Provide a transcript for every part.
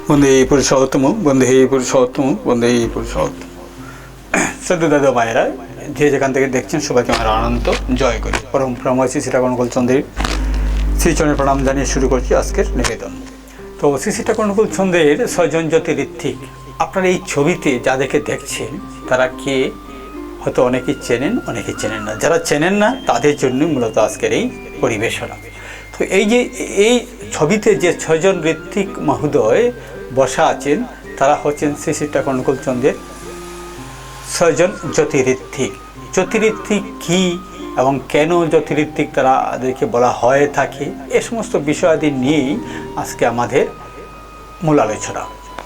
বন্দে পুরুষোত্তম, বন্দে পুরুষোত্তম, বন্দে পুরুষোত্তম। শ্রদ্ধা দাদা মায়েরা, যে যেখান থেকে দেখছেন সবাইকে আমার আনন্দ জয় করি। পরম প্রেময় শ্রী ঠাকুর চন্দ্রের শ্রীচরণে প্রণাম জানিয়ে শুরু করছি আজকের নিবেদন। তো শ্রী ঠাকুর চন্দ্রের ছয়জন জ্যোতিঋত্বিক, আপনারা এই ছবিতে যাদেরকে দেখছেন তারা কে হয়তো অনেকেই চেনেন, অনেকেই চেনেন না। যারা চেনেন না তাদের জন্য মূলত আজকের এই পরিবেশনা। তো এই যে এই ছবিতে যে ছয়জন ঋত্বিক মহোদয় বসা আছেন তারা হচ্ছেন শ্রী শ্রী ঠাকুর চন্দ্রের ছয়জন জ্যোতিঋত্বিক। জ্যোতিঋত্বিক কী এবং কেন জ্যোতিঋত্বিক তাদেরকে বলা হয়ে থাকে, এ সমস্ত বিষয়াদি নিয়েই আজকে আমাদের মূল আলোচনা।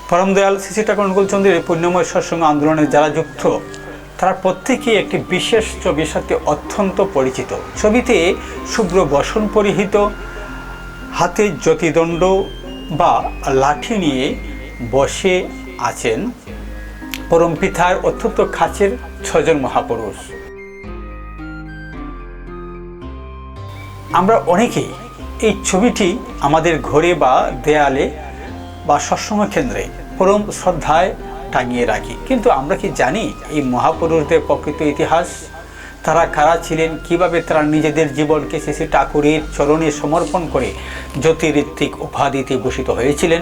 পরম দয়াল শ্রী শ্রী ঠাকুর চন্দ্রের পুণ্যময় সৎসঙ্গ আন্দোলনে যারা যুক্ত তারা প্রত্যেকেই একটি বিশেষ ছবির সাথে অত্যন্ত পরিচিত। ছবিতে শুভ্র বসন পরিহিত, হাতে জ্যোতিদণ্ড বা লাঠি নিয়ে বসে আছেন পরম পিতার অত্যন্ত কাছের ছজন মহাপুরুষ। আমরা অনেকেই এই ছবিটি আমাদের ঘরে বা দেয়ালে বা সৎসঙ্গ কেন্দ্রে পরম শ্রদ্ধায় টাঙিয়ে রাখি, কিন্তু আমরা কি জানি এই মহাপুরুষদের প্রকৃত ইতিহাস? তারা কারা ছিলেন, কিভাবে তারা নিজেদের জীবনকে শ্রী শ্রী ঠাকুরের চরণে সমর্পণ করে জ্যোতিঋত্বিক উপাধিতে ভূষিত হয়েছিলেন?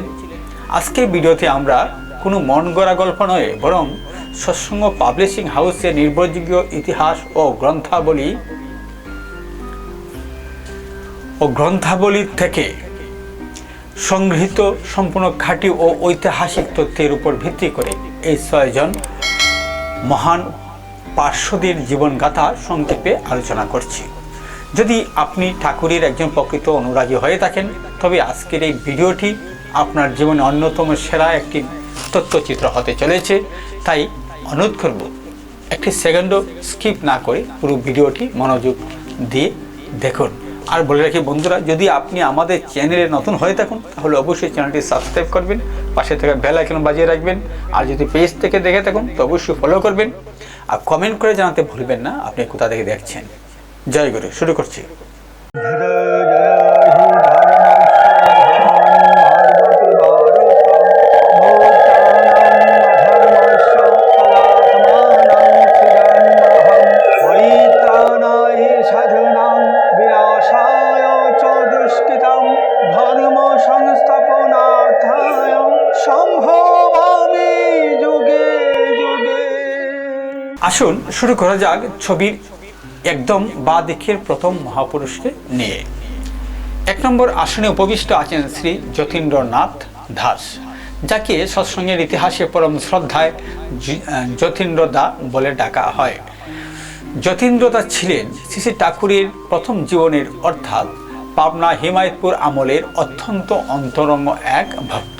আজকের ভিডিওতে আমরা কোনো মন গড়া গল্প নয়, বরং সৎসঙ্গ পাবলিশিং হাউসের নির্ভরযোগ্য ইতিহাস ও গ্রন্থাবলী থেকে সংগৃহীত সম্পূর্ণ খাঁটি ও ঐতিহাসিক তথ্যের উপর ভিত্তি করে এই ছয়জন মহান পার্শ্বদের জীবনগাথা সংক্ষেপে আলোচনা করছি। যদি আপনি ঠাকুরের একজন প্রকৃত অনুরাগী হয়ে থাকেন তবে আজকের এই ভিডিওটি আপনার জীবনে অন্যতম সেরা একটি তথ্যচিত্র হতে চলেছে। তাই অনুরোধ করব একটি সেকেন্ডও স্কিপ না করে পুরো ভিডিওটি মনোযোগ দিয়ে দেখুন। আর বলে রাখি বন্ধুরা, যদি আপনি আমাদের চ্যানেলে নতুন হয়ে থাকুন তাহলে অবশ্যই চ্যানেলটি সাবস্ক্রাইব করবেন, পাশে থেকে বেল আইকন বাজিয়ে রাখবেন। আর যদি পেজ থেকে দেখে থাকুন তো অবশ্যই ফলো করবেন, আর কমেন্ট করে জানাতে ভুলবেন না আপনি কোথা থেকে দেখছেন। জয় গুরু। শুরু করছি। আসুন শুরু করা যাক ছবির একদম বাঁ দিকের প্রথম মহাপুরুষকে নিয়ে। 1 নম্বর আসনে উপবিষ্ট আছেন শ্রী যতীন্দ্রনাথ দাস, যাকে সৎসঙ্গের ইতিহাসে পরম শ্রদ্ধায় যতীন্দ্রদা বলে ডাকা হয়। যতীন্দ্রদা ছিলেন শ্রী শ্রী ঠাকুরের প্রথম জীবনের অর্থাৎ পাবনা হিমায়তপুর আমলের অত্যন্ত অন্তরঙ্গ এক ভক্ত।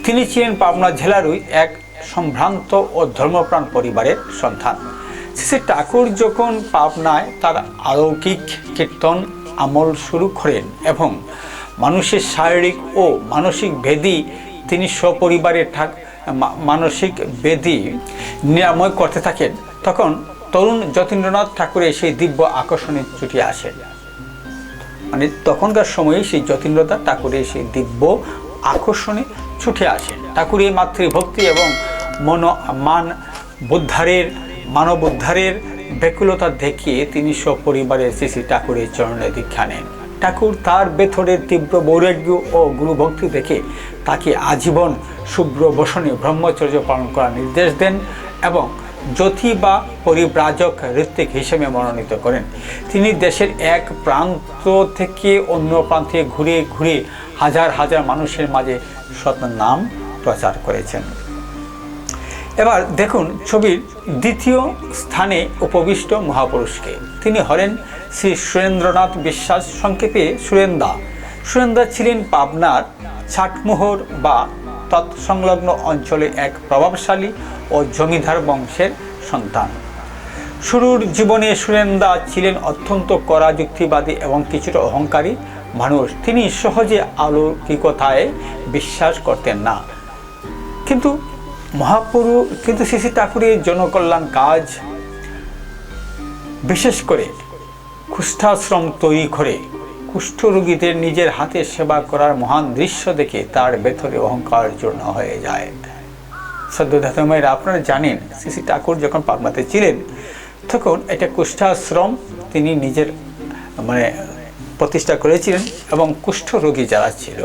তিনি ছিলেন পাবনা জেলারই এক সম্ভ্রান্ত ও ধর্মপ্রাণ পরিবারের সন্তান। শ্রী ঠাকুর যখন পাবনায় তার অলৌকিক কীর্তন আমল শুরু করেন এবং মানুষের শারীরিক ও মানসিক ব্যাধি তিনি সপরিবারে মানসিক ব্যাধি নিরাময় করতে থাকেন, তখন তরুণ যতীন্দ্রনাথ ঠাকুরের সেই দিব্য আকর্ষণে ছুটে আসেন। মানে তখনকার সময়ে সেই যতীন্দ্রনাথ ঠাকুরের সেই দিব্য আকর্ষণে ছুটে আসেন। ঠাকুরের মাতৃভক্তি এবং মানব উদ্ধারের ব্যাকুলতা দেখিয়ে তিনি সপরিবারে শ্রী শ্রী ঠাকুরের চরণে দীক্ষা নেন। ঠাকুর তার ভেতরের তীব্র বৈরাগ্য ও গুরুভক্তি দেখে তাকে আজীবন শুভ্র বসনে ব্রহ্মচর্য পালন করার নির্দেশ দেন এবং জ্যোতি বা পরিব্রাজক ঋত্বিক হিসেবে মনোনীত করেন। তিনি দেশের এক প্রান্ত থেকে অন্য প্রান্তে ঘুরে ঘুরে হাজার হাজার মানুষের মাঝে সৎনাম প্রচার করেছেন। এবার দেখুন ছবির দ্বিতীয় স্থানে উপবিষ্ট মহাপুরুষকে। তিনি হলেন শ্রী সুরেন্দ্রনাথ বিশ্বাস, সংক্ষেপে সুরেন্দা। সুরেন্দা ছিলেন পাবনার ছাটমোহর বা তৎসংলগ্ন অঞ্চলে এক প্রভাবশালী ও জমিদার বংশের সন্তান। শুরুর জীবনে সুরেন্দা ছিলেন অত্যন্ত কড়া যুক্তিবাদী এবং কিছুটা অহংকারী মানুষ। তিনি সহজে অলৌকিকতায় বিশ্বাস করতেন না, কিন্তু শ্রী শ্রী ঠাকুরের জনকল্যাণ কাজ, বিশেষ করে কুষ্ঠাশ্রম তৈরি করে কুষ্ঠরোগীদের নিজের হাতে সেবা করার মহান দৃশ্য দেখে তার ভেতরে অহংকার চূর্ণ হয়ে যায়। শ্রদ্ধেয় মায়েরা, আপনারা জানেন শ্রী শ্রী ঠাকুর যখন পাবনাতে ছিলেন তখন এটা কুষ্ঠাশ্রম তিনি নিজের প্রতিষ্ঠা করেছিলেন, এবং কুষ্ঠরোগী যারা ছিল,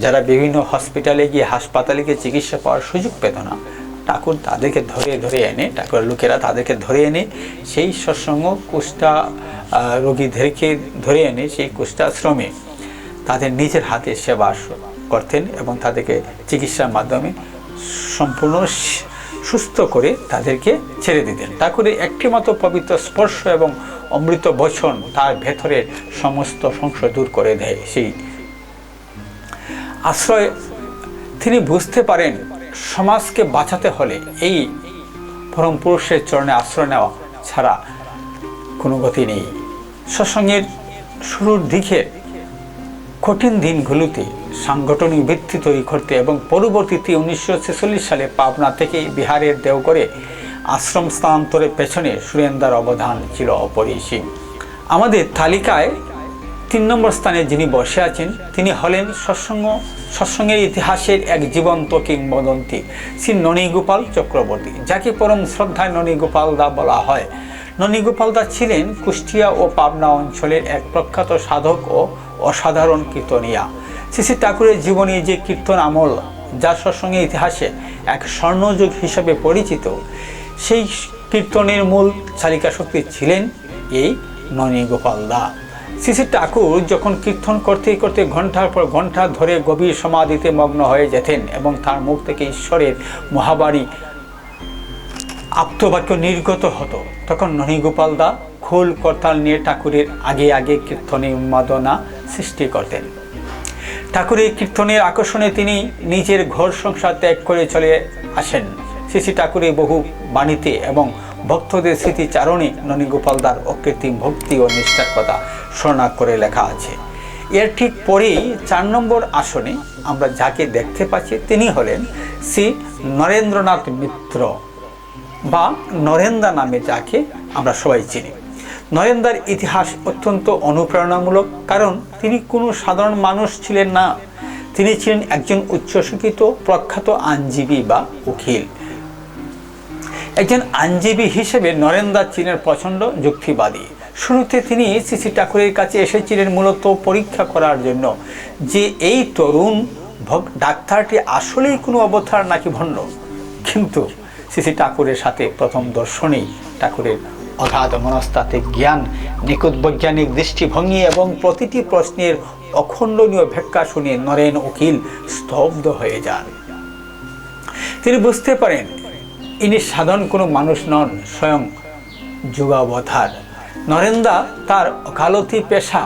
যারা বিভিন্ন হসপিটালে গিয়ে হাসপাতালে গিয়ে চিকিৎসা পাওয়ার সুযোগ পেত না, ঠাকুর তাদেরকে ধরে এনে, ঠাকুরের লোকেরা তাদেরকে ধরে এনে সেই সৎসঙ্গ কুষ্ঠা রোগীদেরকে ধরে এনে সেই কুষ্ঠাশ্রমে তাদের নিজের হাতে সেবা করতেন এবং তাদেরকে চিকিৎসার মাধ্যমে সম্পূর্ণ সুস্থ করে তাদেরকে ছেড়ে দিতেন। ঠাকুরের একটিমাত্র পবিত্র স্পর্শ এবং অমৃত বচন তার ভেতরের সমস্ত সংশয় দূর করে দেয়। সেই আশ্রয় তিনি বুঝতে পারেন সমাজকে বাঁচাতে হলে এই পরম পুরুষের চরণে আশ্রয় নেওয়া ছাড়া কোনো গতি নেই। সৎসঙ্গের শুরুর দিকে কঠিন দিনগুলোতে সাংগঠনিক ভিত্তি তৈরি করতে এবং পরবর্তীতে 1946 সালে পাবনা থেকে বিহারের দেওঘরে আশ্রম স্থানান্তরের পেছনে সুরেন্দ্রার অবদান ছিল অপরিসীম। আমাদের তালিকায় 3 নম্বর স্থানে যিনি বসে আছেন তিনি হলেন সৎসঙ্গের ইতিহাসের এক জীবন্ত কিংবদন্তি শ্রী ননীগোপাল চক্রবর্তী, যাকে পরম শ্রদ্ধায় ননীগোপাল দা বলা হয়। ননীগোপাল দা ছিলেন কুষ্টিয়া ও পাবনা অঞ্চলের এক প্রখ্যাত সাধক ও অসাধারণ কীর্তনিয়া। শ্রী শ্রী ঠাকুরের জীবনী যে কীর্তন আমল, যা সৎসঙ্গের ইতিহাসে এক স্বর্ণযুগ হিসেবে পরিচিত, সেই কীর্তনের মূল চালিকা শক্তি ছিলেন এই ননীগোপাল দা। শ্রী শ্রী ঠাকুর যখন কীর্তন করতে করতে ঘণ্টার পর ঘণ্টা ধরে গভীর সমাধিতে মগ্ন হয়ে যেতেন এবং তার মুখ থেকে ঈশ্বরের মহাবাণী আপ্তবাক্য নির্গত হতো, তখন ননীগোপাল দা খোল করতাল নিয়ে ঠাকুরের আগে আগে কীর্তনে উন্মাদনা সৃষ্টি করতেন। ঠাকুরের কীর্তনের আকর্ষণে তিনি নিজের ঘর সংসার ত্যাগ করে চলে আসেন। শ্রী শ্রী ঠাকুরের বহু বাণীতে এবং ভক্তদের স্মৃতিচারণে ননীগোপাল দার অকৃত্রিম ভক্তি ও নিষ্ঠার কথা স্মরণ করে লেখা আছে। এর ঠিক পরেই 4 নম্বর আসনে আমরা যাকে দেখতে পাচ্ছি তিনি হলেন শ্রী নরেন্দ্রনাথ মিত্র বা নরেন্দা নামে যাকে আমরা সবাই চিনি। নরেন্দার ইতিহাস অত্যন্ত অনুপ্রেরণামূলক, কারণ তিনি কোনো সাধারণ মানুষ ছিলেন না। তিনি ছিলেন একজন উচ্চশিক্ষিত প্রখ্যাত আইনজীবী বা উকিল। একজন আইনজীবী হিসেবে নরেন্দা ছিলেন প্রচণ্ড যুক্তিবাদী। শুরুতে তিনি শ্রী শ্রী ঠাকুরের কাছে এসেছিলেন মূলত পরীক্ষা করার জন্য যে এই তরুণ ডাক্তারটি আসলেই কোনো অবতার নাকি ভণ্ড। কিন্তু শ্রী শ্রী ঠাকুরের সাথে প্রথম দর্শনেই ঠাকুরের অগাধ মনস্তাত্ত্বিক জ্ঞান, নিখুঁত বৈজ্ঞানিক দৃষ্টিভঙ্গি এবং প্রতিটি প্রশ্নের অখণ্ডনীয় ব্যাখ্যা শুনে নরেন উকিল স্তব্ধ হয়ে যান। তিনি বুঝতে পারেন ইনি সাধারণ কোনো মানুষ নন, স্বয়ং যুগাবতার। নরেন্দা তার ওকালতি পেশা,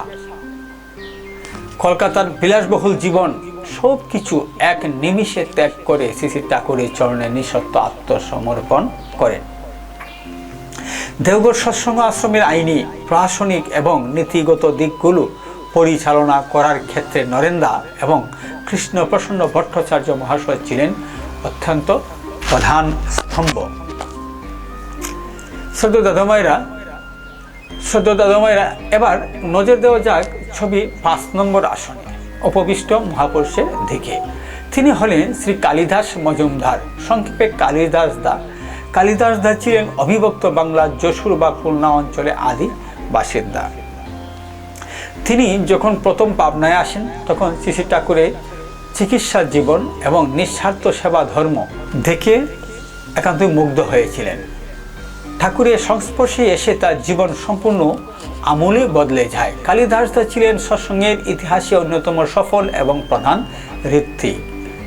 কলকাতার বিলাসবহুল জীবন সব কিছু এক নিমিষে ত্যাগ করে শ্রী শ্রী ঠাকুরের চরণে নিঃশর্ত আত্মসমর্পণ করেন। দেওঘর সৎসঙ্গ আশ্রমের আইনি, প্রশাসনিক এবং নীতিগত দিকগুলো পরিচালনা করার ক্ষেত্রে নরেন্দা এবং কৃষ্ণপ্রসন্ন ভট্টাচার্য মহাশয় ছিলেন অত্যন্ত প্রধান স্তম্ভ। শ্রদ্ধেয় দাদা মায়েরা, এবার নজর দেওয়া যাক ছবি 5 নম্বর আসনে উপবিষ্ট মহাপুরুষের দিকে। তিনি হলেন শ্রী কালিদাস মজুমদার, সংক্ষেপে কালিদাস দা। কালিদাস দা ছিলেন অবিভক্ত বাংলার যশোর বা খুলনা অঞ্চলে আদি বাসিন্দা। তিনি যখন প্রথম পাবনায় আসেন তখন শ্রী শ্রী ঠাকুরের চিকিৎসা জীবন এবং নিঃস্বার্থ সেবা ধর্ম দেখে একান্তই মুগ্ধ হয়েছিলেন। ঠাকুরের সংস্পর্শে এসে তার জীবন সম্পূর্ণ আমূলে বদলে যায়। কালিদাস দা ছিলেন সৎসঙ্গের ইতিহাসে অন্যতম সফল এবং প্রধান ঋত্বিক।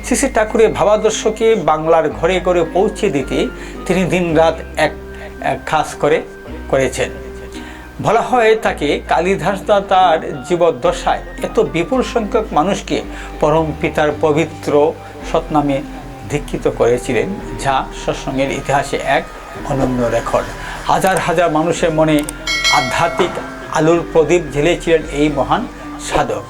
শ্রী শ্রী ঠাকুরের ভাবাদর্শকে বাংলার ঘরে ঘরে পৌঁছে দিতে তিনি দিনরাত এক কাজ করেছেন। বলা হয় তাকে কালিদাস দা তার জীবদ্দশায় এত বিপুল সংখ্যক মানুষকে পরম পিতার পবিত্র সৎনামে দীক্ষিত করেছিলেন, যা সৎসঙ্গের ইতিহাসে এক অনন্য রেকর্ড। হাজার হাজার মানুষের মনে আধ্যাত্মিক আলোর প্রদীপ জ্বেলেছিলেন এই মহান সাধক।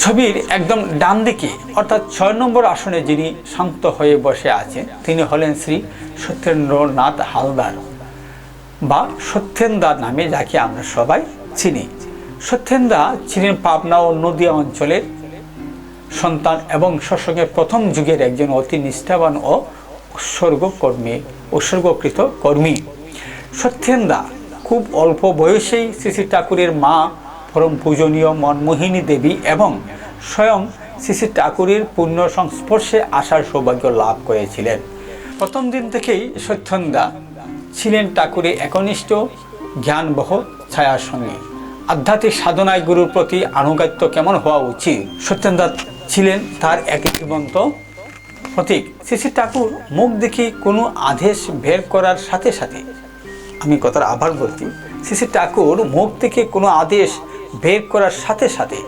ছবির একদম ডান দিকে অর্থাৎ 6 নম্বর আসনে যিনি শান্ত হয়ে বসে আছেন তিনি হলেন শ্রী সত্যেন্দ্রনাথ হালদার বা সত্যেন্দা নামে যাকে আমরা সবাই চিনি। সত্যেনদা ছিলেন পাবনা ও নদিয়া অঞ্চলের সন্তান এবং সৎসঙ্গের প্রথম যুগের একজন অতি নিষ্ঠাবান ও উৎসর্গকৃত কর্মী। সত্যেনদা খুব অল্প বয়সেই শ্রী শ্রী ঠাকুরের মা পরম পূজনীয় মনমোহিনী দেবী এবং স্বয়ং শ্রী শ্রী ঠাকুরের পুণ্য সংস্পর্শে আসার সৌভাগ্য লাভ করেছিলেন। প্রথম দিন থেকেই সত্যেনদা ছিলেন ঠাকুরের একনিষ্ঠ জ্ঞানবহ ছায়ার সঙ্গে। আধ্যাত্মিক সাধনায় গুরুর প্রতি আনুগত্য কেমন হওয়া উচিত, সত্যেনদা ছিলেন তার এক জীবন্ত প্রতীক। শ্রী শ্রী ঠাকুর মুখ দেখে কোনো আদেশ বের করার সাথে সাথে, আমি কথার আবার বলছি, শ্রী শ্রী ঠাকুর মুখ থেকে কোনো আদেশ বের করার সাথে সাথে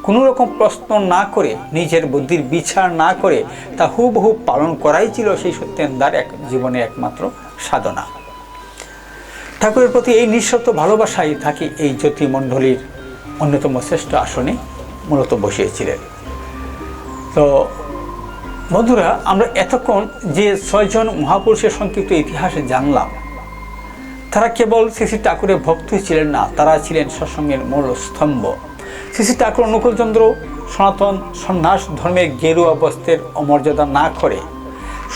কোনো রকম প্রশ্ন না করে, নিজের বুদ্ধির বিচার না করে তা হুবহু পালন করাই ছিল সেই সত্যেনদার জীবনের একমাত্র সাধনা। ঠাকুরের প্রতি এই নিঃশর্ত ভালোবাসাই তাকে এই জ্যোতিমণ্ডলীর অন্যতম শ্রেষ্ঠ আসনে মূলত বসিয়েছিলেন। তো বন্ধুরা, আমরা এতক্ষণ যে 6 জন মহাপুরুষের সংক্ষিপ্ত ইতিহাস জানলাম, তারা কেবল শ্রী শ্রী ঠাকুরের ভক্তই ছিলেন না, তারা ছিলেন সৎসঙ্গের মূল স্তম্ভ। শ্রী শ্রী ঠাকুর অনুকূলচন্দ্র সনাতন সন্ন্যাস ধর্মের গেরুয়া বস্ত্রের অমর্যাদা না করে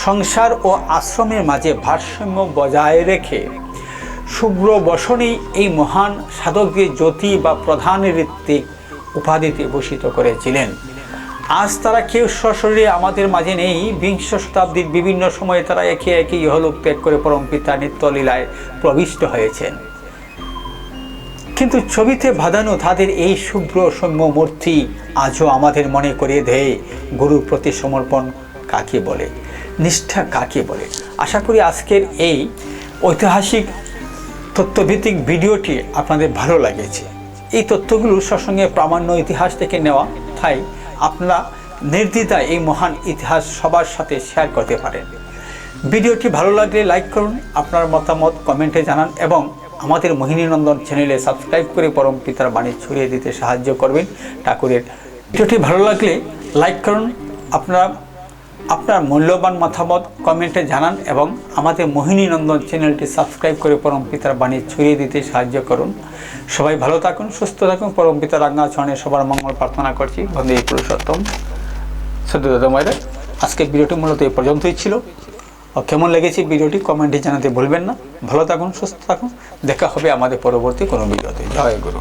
সংসার ও আশ্রমের মাঝে ভারসাম্য বজায় রেখে শুভ্র বসনেই এই মহান সাধকদের জ্যোতি বা প্রধান ঋত্বিক উপাধিতে ভূষিত করেছিলেন। আজ তারা কেউ সশরীরে আমাদের মাঝে নেই। বিংশ শতাব্দীর বিভিন্ন সময়ে তারা একে একে ইহলোক ত্যাগ করে পরম পিতার নিত্যলীলায় প্রবিষ্ট হয়েছেন। কিন্তু ছবিতে বাঁধানো তাদের এই শুভ্র সৌম্য মূর্তি আজও আমাদের মনে করিয়ে দেয় গুরুর প্রতি সমর্পণ কাকে বলে, নিষ্ঠা কাকে বলে। আশা করি আজকের এই ঐতিহাসিক তথ্যভিত্তিক ভিডিওটি আপনাদের ভালো লাগেছে। এই তথ্যগুলো সৎসঙ্গে প্রামাণ্য ইতিহাস থেকে নেওয়া, তাই আপনারা নির্দ্বিধায় এই মহান ইতিহাস সবার সাথে শেয়ার করতে পারেন। ভিডিওটি ভালো লাগলে লাইক করুন, আপনার মতামত কমেন্টে জানান এবং আমাদের মোহিনীনন্দন চ্যানেলে সাবস্ক্রাইব করে পরম পিতার বাণী ছড়িয়ে দিতে সাহায্য করবেন ঠাকুরের। ভিডিওটি ভালো লাগলে লাইক করুন, আপনার মূল্যবান মতামত কমেন্টে জানান এবং আমাদের মোহিনীনন্দন চ্যানেলটি সাবস্ক্রাইব করে পরম পিতার বাণী ছড়িয়ে দিতে সাহায্য করুন। সবাই ভালো থাকুন, সুস্থ থাকুন। পরম পিতার রাঙ্গা চরণে সবার মঙ্গল প্রার্থনা করছি। বন্দে পুরুষোত্তম। সদ্য দাদা মায়েরা, আজকের ভিডিওটি মূলত এই পর্যন্তই ছিল। কেমন লেগেছে ভিডিওটি কমেন্টে জানাতে ভুলবেন না। ভালো থাকুন, সুস্থ থাকুন। দেখা হবে আমাদের পরবর্তী কোনো ভিডিওতে। জয় গুরু।